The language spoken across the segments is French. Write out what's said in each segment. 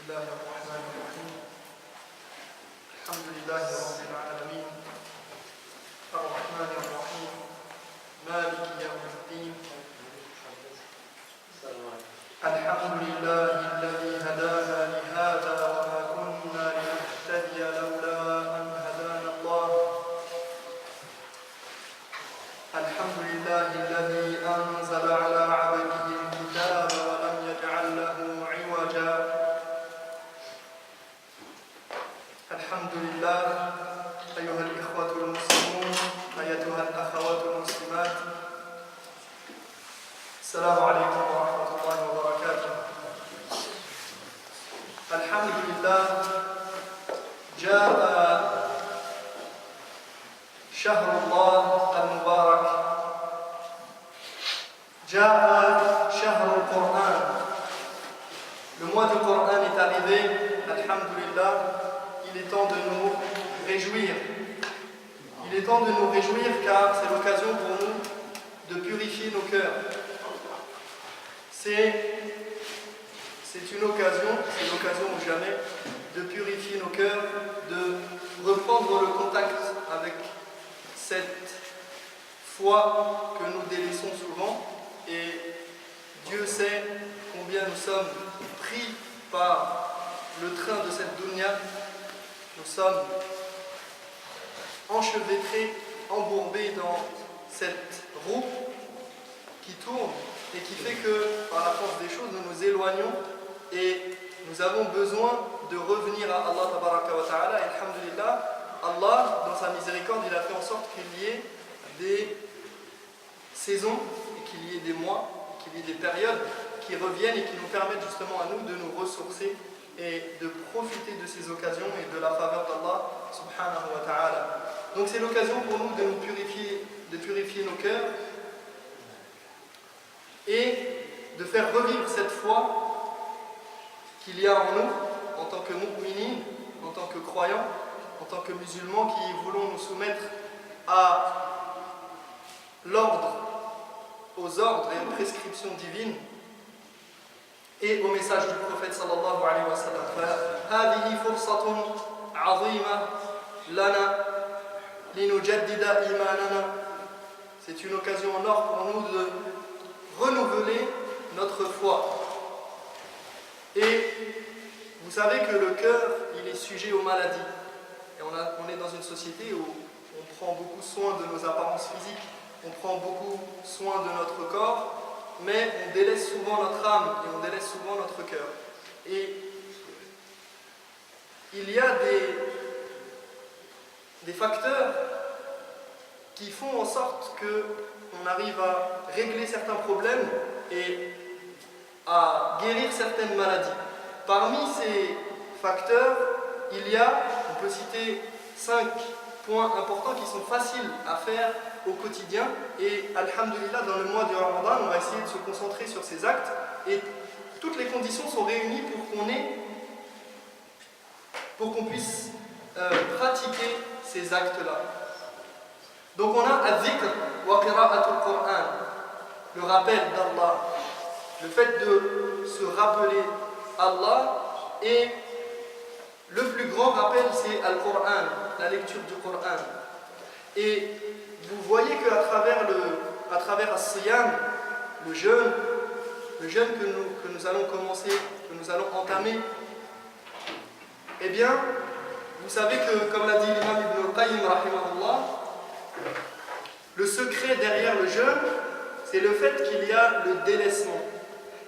الله الرحمن الرحيم الحمد لله رب العالمين الرحمن الرحيم مالك يوم الدين الحمد لله الذي هدانا لهذا وما كنا لنهتدي لولا أن هدانا الله الحمد لله الذي أنزل على عبده الكتاب ولم يجعل له عوجا الحمد لله أيها الإخوة المسلمون أيتها الأخوات المسلمات السلام عليكم ورحمة الله وبركاته الحمد لله جاء شهر الله المبارك جاء شهر القرآن le mois du Coran est arrivé alhamdulillah il est temps de nous réjouir il est temps de nous réjouir car c'est l'occasion pour nous de purifier nos cœurs c'est une occasion, c'est l'occasion ou jamais de purifier nos cœurs, de reprendre le contact avec cette foi que nous délaissons souvent et Dieu sait combien nous sommes pris par le train de cette dunya, nous sommes enchevêtrés, embourbés dans cette roue qui tourne et qui fait que par la force des choses nous nous éloignons et nous avons besoin de revenir à Allah tabaraka wa ta'ala et alhamdulillah Allah dans sa miséricorde il a fait en sorte qu'il y ait des saisons et qu'il y ait des mois qu'il y ait des périodes qui reviennent et qui nous permettent justement à nous de nous ressourcer et de profiter de ces occasions et de la faveur d'Allah subhanahu wa ta'ala donc c'est l'occasion pour nous de nous purifier nos cœurs et de faire revivre cette foi qu'il y a en nous en tant que mu'minin, en tant que croyants, en tant que musulmans qui voulons nous soumettre à l'ordre, aux ordres et aux prescriptions divines et au message du prophète sallallahu alayhi wa sallam. فهذه فرصة عظيمة لنا لنجدد إيماننا. C'est une occasion en or pour nous de renouveler notre foi. Et vous savez que le cœur, il est sujet aux maladies. Et on est dans une société où on prend beaucoup soin de nos apparences physiques, on prend beaucoup soin de notre corps, mais on délaisse souvent notre âme et on délaisse souvent notre cœur. Et il y a des facteurs qui font en sorte qu'on arrive à régler certains problèmes et à guérir certaines maladies. Parmi ces facteurs, on peut citer 5 points importants qui sont faciles à faire au quotidien et alhamdulillah dans le mois du Ramadan on va essayer de se concentrer sur ces actes et toutes les conditions sont réunies pour qu'on puisse pratiquer ces actes-là. Donc on a al-dhikr wa qira'atul Qur'an, le rappel d'Allah, le fait de se rappeler Allah et le plus grand rappel c'est Al-Qur'an, la lecture du Qur'an. Et vous voyez qu'à travers as-siyam, le jeûne que nous allons commencer, que nous allons entamer, eh bien, vous savez que, comme l'a dit l'imam Ibn al-Qayyim rahimahullah, le secret derrière le jeûne, c'est le fait qu'il y a le délaissement.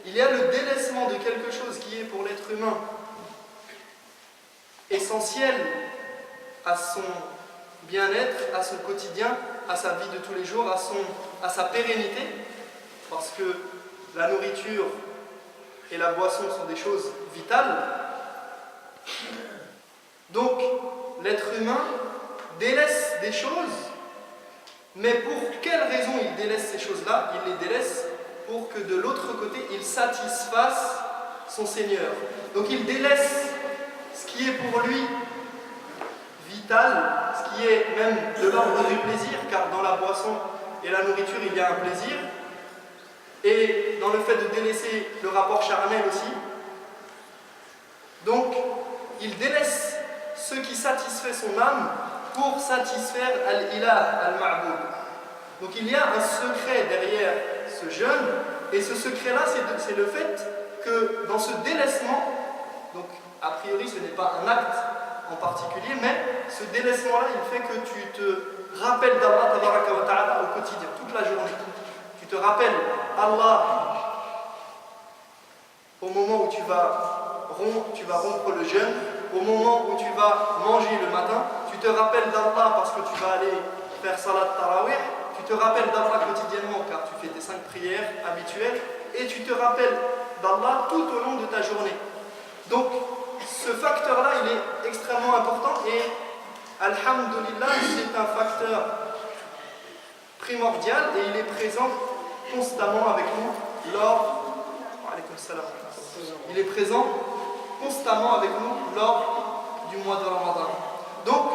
Il y a le délaissement de quelque chose qui est pour l'être humain essentiel à son bien-être, à son quotidien, à sa vie de tous les jours, à sa pérennité, parce que la nourriture et la boisson sont des choses vitales. Donc, l'être humain délaisse des choses, mais pour quelle raison il délaisse ces choses-là? Il les délaisse pour que de l'autre côté, il satisfasse son Seigneur. Donc il délaisse ce qui est pour lui vital, ce qui est même de l'ordre du plaisir, car dans la boisson et la nourriture, il y a un plaisir. Et dans le fait de délaisser le rapport charnel aussi, Donc, il délaisse ce qui satisfait son âme pour satisfaire Al-Ilah, Al-Ma'boud. Donc, il y a un secret derrière ce jeûne, et ce secret-là, c'est le fait que dans ce délaissement, donc a priori ce n'est pas un acte en particulier, mais ce délaissement-là, il fait que tu te rappelles d'Allah Tabaraka wa Ta'ala au quotidien, toute la journée. Tu te rappelles Allah au moment où tu vas rompre le jeûne, au moment où tu vas manger le matin, tu te rappelles d'Allah parce que tu vas aller faire salat tarawih, tu te rappelles d'Allah quotidiennement car tu fais tes 5 prières habituelles, et tu te rappelles d'Allah tout au long de ta journée. Donc, ce facteur-là, il est extrêmement important, et alhamdulillah, c'est un facteur primordial, et il est présent constamment avec nous lors... Il est présent constamment avec nous lors du mois de Ramadan. Donc,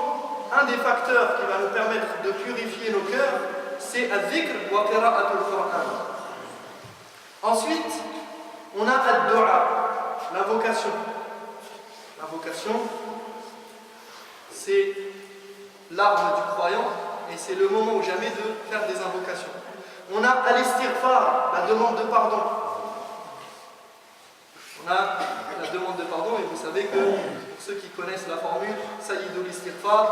un des facteurs qui va nous permettre de purifier nos cœurs, c'est al-dhikr wa qira'atul Qur'an. Ensuite, on a ad-du'a, l'invocation. L'invocation, c'est l'arme du croyant, et c'est le moment ou jamais de faire des invocations. On a al-istighfar, la demande de pardon. On a la demande de pardon, et vous savez que pour ceux qui connaissent la formule Sayyidul Istighfar,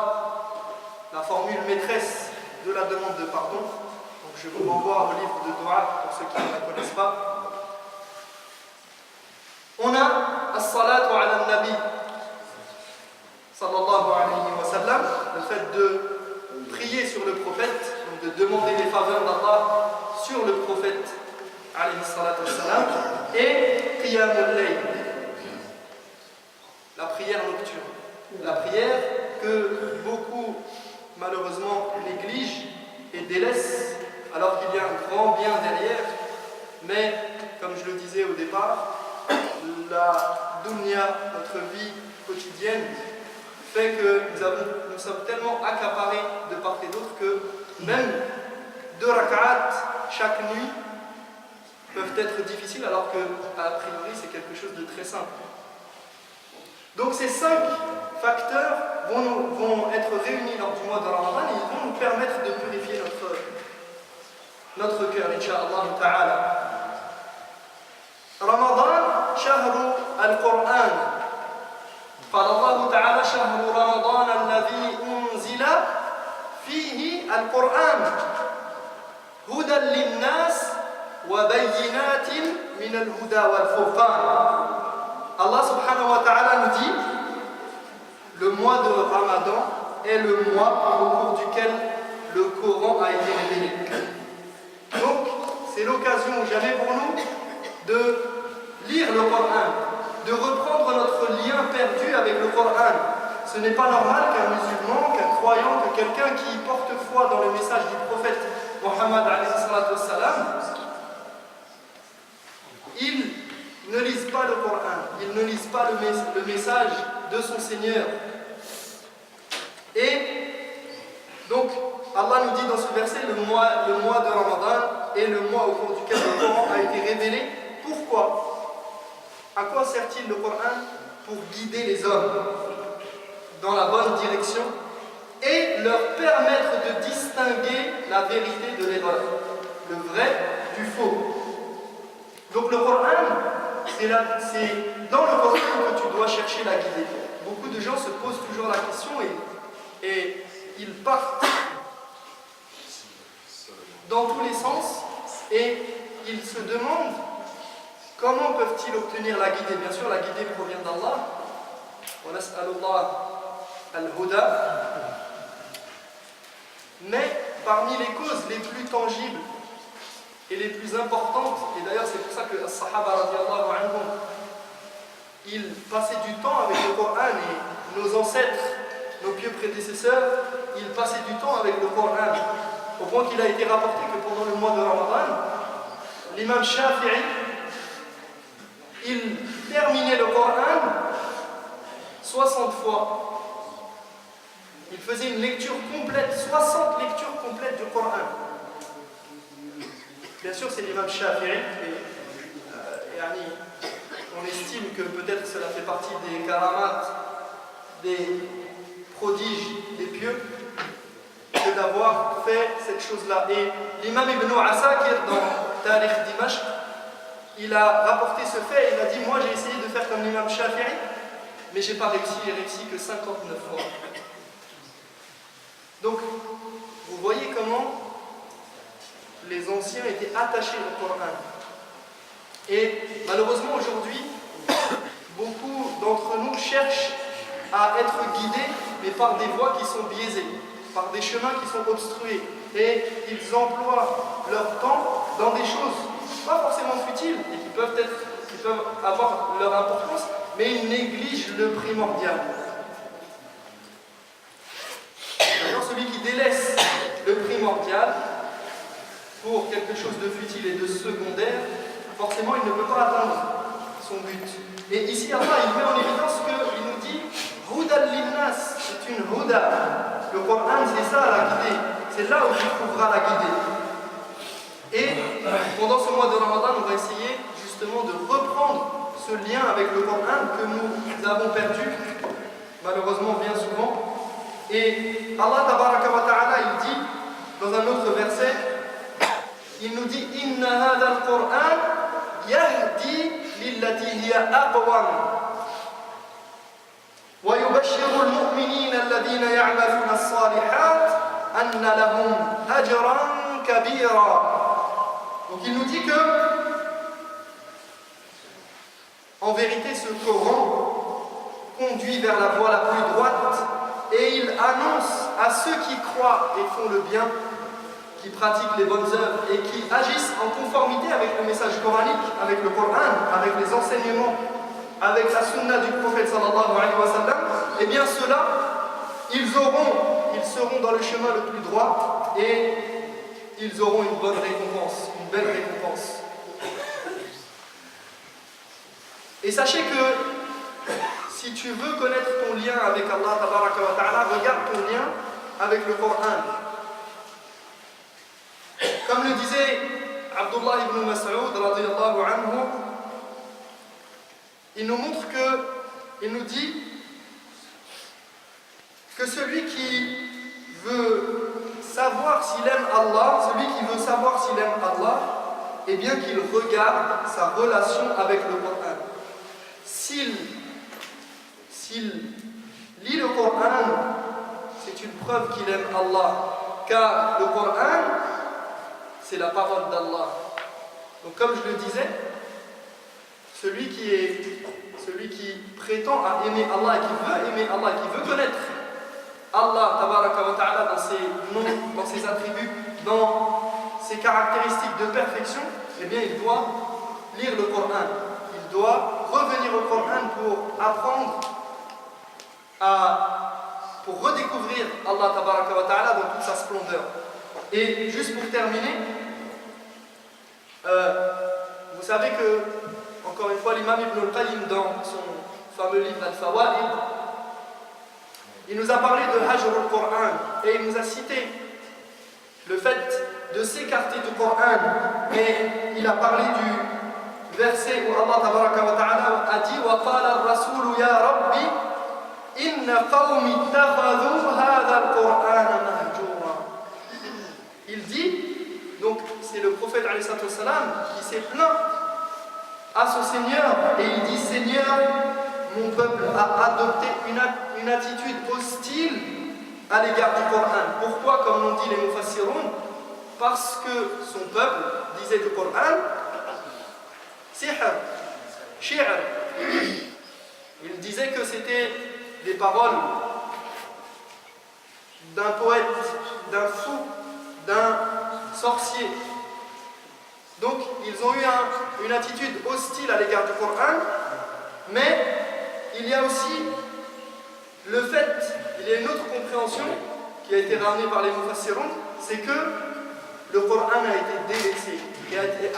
la formule maîtresse de la demande de pardon, donc je vous renvoie au livre de Dua pour ceux qui ne la connaissent pas. On a as-salatu ala nabi sallallahu alayhi wa sallam, le fait de prier sur le prophète, donc de demander les faveurs d'Allah sur le prophète alayhi salatu wa sallam, et qiyamul layl, la prière nocturne, la prière que beaucoup malheureusement négligent et délaissent alors qu'il y a un grand bien derrière, mais comme je le disais au départ, la dunya, notre vie quotidienne, fait que nous sommes tellement accaparés de part et d'autre que même 2 rak'at chaque nuit peuvent être difficiles, alors que a priori c'est quelque chose de très simple. Donc ces 5 facteurs vont être réunis lors du mois de Ramadan, et ils vont nous permettre de purifier notre cœur, incha'Allah ta'ala. Ramadan, shahru al-Qur'an. قال الله تعالى شهر رمضان الذي أنزل فيه القرآن هدى للناس وبينات من الهدى والفرقان. Allah subhanahu wa ta'ala nous dit: le mois de Ramadan est le mois au cours duquel le Coran a été révélé. Donc, c'est l'occasion ou jamais pour nous de lire le Coran, de reprendre notre lien perdu avec le Coran. Ce n'est pas normal qu'un musulman, qu'un croyant, que quelqu'un qui porte foi dans le message du prophète Mohammed alayhi salatu wassalam, il ne lise pas le Coran, il ne lise pas le message de son Seigneur. Et donc, Allah nous dit dans ce verset, le mois de Ramadan est le mois au cours duquel le Coran a été révélé. Pourquoi? À quoi sert-il le Coran? Pour guider les hommes dans la bonne direction et leur permettre de distinguer la vérité de l'erreur, le vrai du faux. Donc le Coran, c'est dans le Coran que tu dois chercher la guidée. Beaucoup de gens se posent toujours la question et ils partent dans tous les sens et ils se demandent comment peuvent-ils obtenir la guidée. Bien sûr, la guidée provient d'Allah. Wa nas'alullah al-huda. Mais parmi les causes les plus tangibles et les plus importantes, et d'ailleurs c'est pour ça que les Sahaba radiallahu anhum, ils passaient du temps avec le Coran, et nos ancêtres, nos pieux prédécesseurs, ils passaient du temps avec le Coran, au point qu'il a été rapporté que pendant le mois de Ramadan, l'imam Shafi'i, il terminait le Coran 60 fois. Il faisait une lecture complète, 60 lectures complètes du Coran. Bien sûr, c'est l'imam Shafi'i, et on estime que peut-être cela fait partie des karamat, des prodiges des pieux, que d'avoir fait cette chose-là. Et l'imam Ibn Asakir, dans Tarikh Dimashq, il a rapporté ce fait, il a dit, moi j'ai essayé de faire comme l'imam Shafi'i, mais j'ai pas réussi, j'ai réussi que 59 fois. Donc, vous voyez comment les anciens étaient attachés au Coran. Et malheureusement aujourd'hui, beaucoup d'entre nous cherchent à être guidés, mais par des voies qui sont biaisées, par des chemins qui sont obstrués. Et ils emploient leur temps dans des choses pas forcément futiles et qui peuvent avoir leur importance, mais ils négligent le primordial. Alors celui qui délaisse le primordial pour quelque chose de futile et de secondaire, forcément il ne peut pas atteindre son but. Et ici Allah il met en évidence qu'il nous dit Huda linnas, c'est une Huda. Le Coran c'est ça la guidée, c'est là où tu trouveras la guidée. Et pendant ce mois de Ramadan, on va essayer justement de reprendre ce lien avec le Coran que nous avons perdu, malheureusement bien souvent. Et Allah tabaraka wa ta'ala il dit dans un autre verset, il nous dit Inna hadha al-Qur'an yahdi lillati hiya aqwam wa yubashshiru al-mu'minina alladhina ya'maluna as-salihat anna lahum ajran kabira. Donc il nous dit que en vérité ce Coran conduit vers la voie la plus droite et il annonce à ceux qui croient et font le bien, qui pratiquent les bonnes œuvres et qui agissent en conformité avec le message coranique, avec le Coran, avec les enseignements, avec la sunna du prophète sallallahu alayhi wa sallam, et bien ceux-là, ils seront dans le chemin le plus droit et ils auront une bonne récompense, une belle récompense. Et sachez que si tu veux connaître ton lien avec Allah tabaraka wa ta'ala, regarde ton lien avec le Coran. Comme le disait Abdullah ibn Mas'ud radiyallahu anhu, il nous montre il nous dit que celui qui veut savoir s'il aime Allah, celui qui veut savoir s'il aime Allah, eh bien qu'il regarde sa relation avec le Coran. S'il lit le Coran, c'est une preuve qu'il aime Allah, car le Coran, c'est la parole d'Allah. Donc comme je le disais, celui qui prétend à aimer Allah et qui veut aimer Allah, et qui veut connaître Allah tabaraka wa ta'ala dans ses noms, dans ses attributs, dans ses caractéristiques de perfection, eh bien il doit lire le Coran. Il doit revenir au Coran pour apprendre pour redécouvrir Allah tabaraka wa ta'ala dans toute sa splendeur. Et juste pour terminer, vous savez que, encore une fois, l'imam Ibn al-Qayyim dans son fameux livre Al-Fawaid, il nous a parlé de Hajr al-Qur'an et il nous a cité le fait de s'écarter du Coran, et il a parlé du verset où Allah tabaraka wa ta'ala a dit wa qala ar-rasul ya rabbi inna qawmi ittakhadhu hadha al-Qur'ana mahjura. Il dit, donc c'est le prophète alayhi salatu wassalam qui s'est plaint à son Seigneur et il dit Seigneur, mon peuple a adopté une attitude hostile à l'égard du Coran. Pourquoi, comme l'ont dit les Mufassiroun? Parce que son peuple disait du Coran sihr, shi'r. Il disait que c'était des paroles d'un poète, d'un fou, d'un sorcier. Donc ils ont eu une attitude hostile à l'égard du Coran, mais il y a aussi le fait, il y a une autre compréhension qui a été ramenée par les Mufassiroun, c'est que le Coran a été délaissé,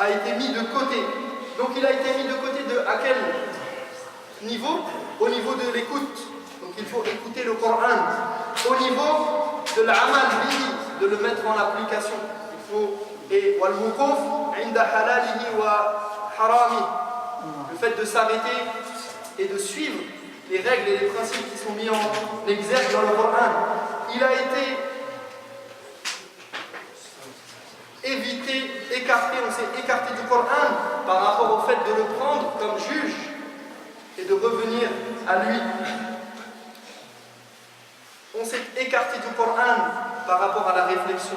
a été mis de côté. Donc il a été mis de côté à quel niveau? Au niveau de l'écoute. Donc il faut écouter le Coran. Au niveau de l'amal bihi, de le mettre en application. Il faut, et wal-wuquf inda halalihi wa harami. Le fait de s'arrêter et de suivre les règles et les principes qui sont mis en exergue dans le Coran, il a été évité, écarté, on s'est écarté du Coran par rapport au fait de le prendre comme juge et de revenir à lui. On s'est écarté du Coran par rapport à la réflexion.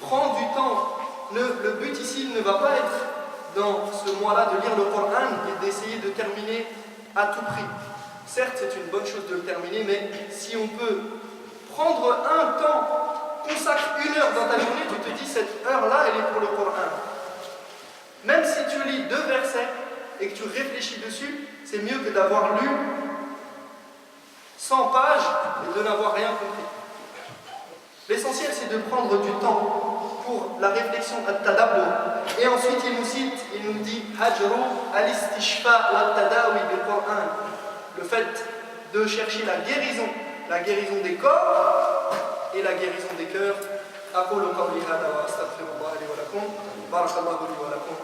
Prendre du temps, le but ici ne va pas être dans ce mois-là de lire le Coran et d'essayer de terminer à tout prix. Certes, c'est une bonne chose de le terminer, mais si on peut prendre un temps, consacre 1 heure dans ta journée, tu te dis cette heure-là, elle est pour le Coran. Même si tu lis 2 versets et que tu réfléchis dessus, c'est mieux que d'avoir lu 100 pages et de n'avoir rien compris. L'essentiel, c'est de prendre du temps pour la réflexion at-tadabbur. Et ensuite, il nous cite, il nous dit Hajru al-istishfa wa at-tadawi bil-Qur'an. Le fait de chercher la guérison des corps et la guérison des cœurs. أقول قولي هذا وأستغفر الله لي ولكم بارك الله لي ولكم